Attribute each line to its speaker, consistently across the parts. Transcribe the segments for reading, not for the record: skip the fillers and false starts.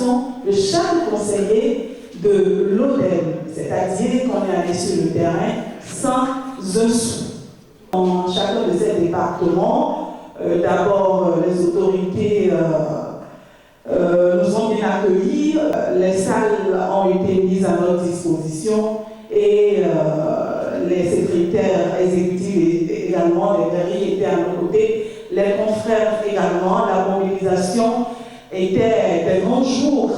Speaker 1: communication de chaque conseiller de l'ODEM, c'est-à-dire qu'on est allé sur le terrain sans un sou. Dans chacun de ces départements, d'abord les autorités nous ont bien accueillis, les salles ont été mises à notre disposition et les secrétaires exécutifs également, les mairies étaient à nos côtés, les confrères également, la mobilisation était des grands jours.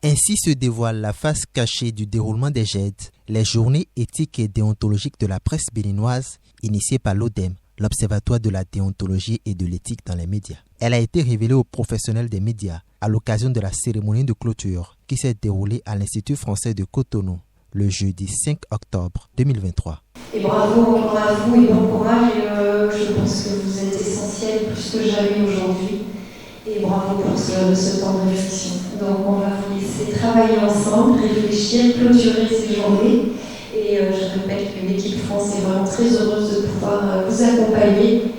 Speaker 2: Ainsi se dévoile la face cachée du déroulement des GED, les journées éthiques et déontologiques de la presse béninoise, initiées par l'ODEM, l'Observatoire de la déontologie et de l'éthique dans les médias. Elle a été révélée aux professionnels des médias à l'occasion de la cérémonie de clôture qui s'est déroulée à l'Institut français de Cotonou le jeudi 5 octobre 2023.
Speaker 3: Et bravo à vous et bon courage. Je pense que vous êtes essentiel plus que jamais aujourd'hui. Et bravo pour ce temps de réflexion. Donc on va vous laisser travailler ensemble, réfléchir, clôturer ces journées. Et je répète que l'équipe France est vraiment très heureuse de pouvoir vous accompagner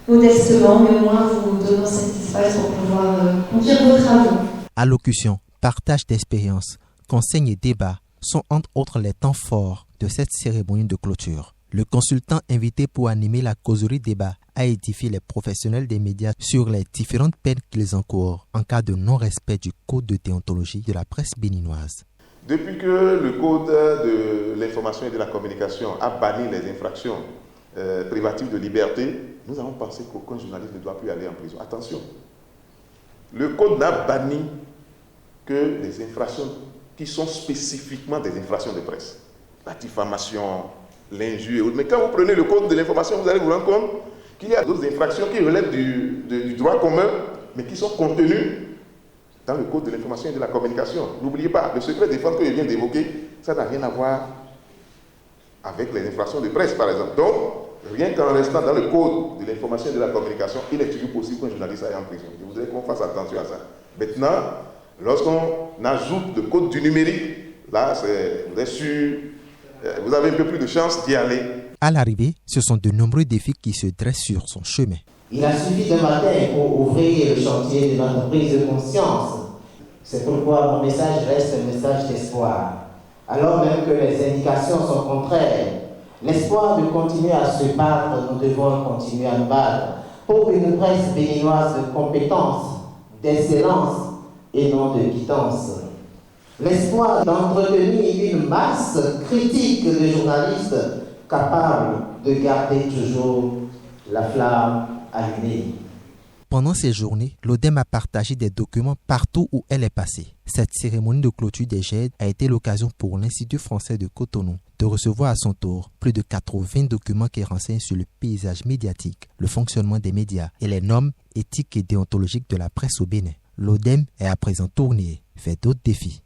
Speaker 3: modestement, mais au moins vous donnant cet espace pour pouvoir conduire vos travaux.
Speaker 2: Allocution, partage d'expériences, conseils et débats sont entre autres les temps forts de cette cérémonie de clôture. Le consultant invité pour animer la causerie débat a édifié les professionnels des médias sur les différentes peines qu'ils encourent en cas de non-respect du code de déontologie de la presse béninoise.
Speaker 4: Depuis que le code de l'information et de la communication a banni les infractions privatives de liberté, nous avons pensé qu'aucun journaliste ne doit plus aller en prison. Attention, le code n'a banni que les infractions qui sont spécifiquement des infractions de presse. La diffamation, l'injure. Mais quand vous prenez le code de l'information, vous allez vous rendre compte qu'il y a d'autres infractions qui relèvent du droit commun, mais qui sont contenues dans le code de l'information et de la communication. N'oubliez pas, le secret défense que je viens d'évoquer, ça n'a rien à voir avec les infractions de presse, par exemple. Donc, rien qu'en restant dans le code de l'information et de la communication, il est toujours possible qu'un journaliste aille en prison. Je voudrais qu'on fasse attention à ça. Maintenant, lorsqu'on ajoute le code du numérique, là, vous êtes sûr, vous avez un peu plus de chance d'y aller.
Speaker 2: À l'arrivée, ce sont de nombreux défis qui se dressent sur son chemin.
Speaker 5: Il a suffi d'un matin pour ouvrir le chantier de notre prise de conscience. C'est pourquoi mon message reste un message d'espoir. Alors même que les indications sont contraires, l'espoir de continuer à se battre, nous devons continuer à nous battre pour une presse béninoise de compétence, d'excellence et non de quittance. L'espoir d'entretenir une masse critique de journalistes capables de garder toujours la flamme allumée.
Speaker 2: Pendant ces journées, l'ODEM a partagé des documents partout où elle est passée. Cette cérémonie de clôture des GED a été l'occasion pour l'Institut français de Cotonou de recevoir à son tour plus de 80 documents qui renseignent sur le paysage médiatique, le fonctionnement des médias et les normes éthiques et déontologiques de la presse au Bénin. L'ODEM est à présent tournée vers d'autres défis.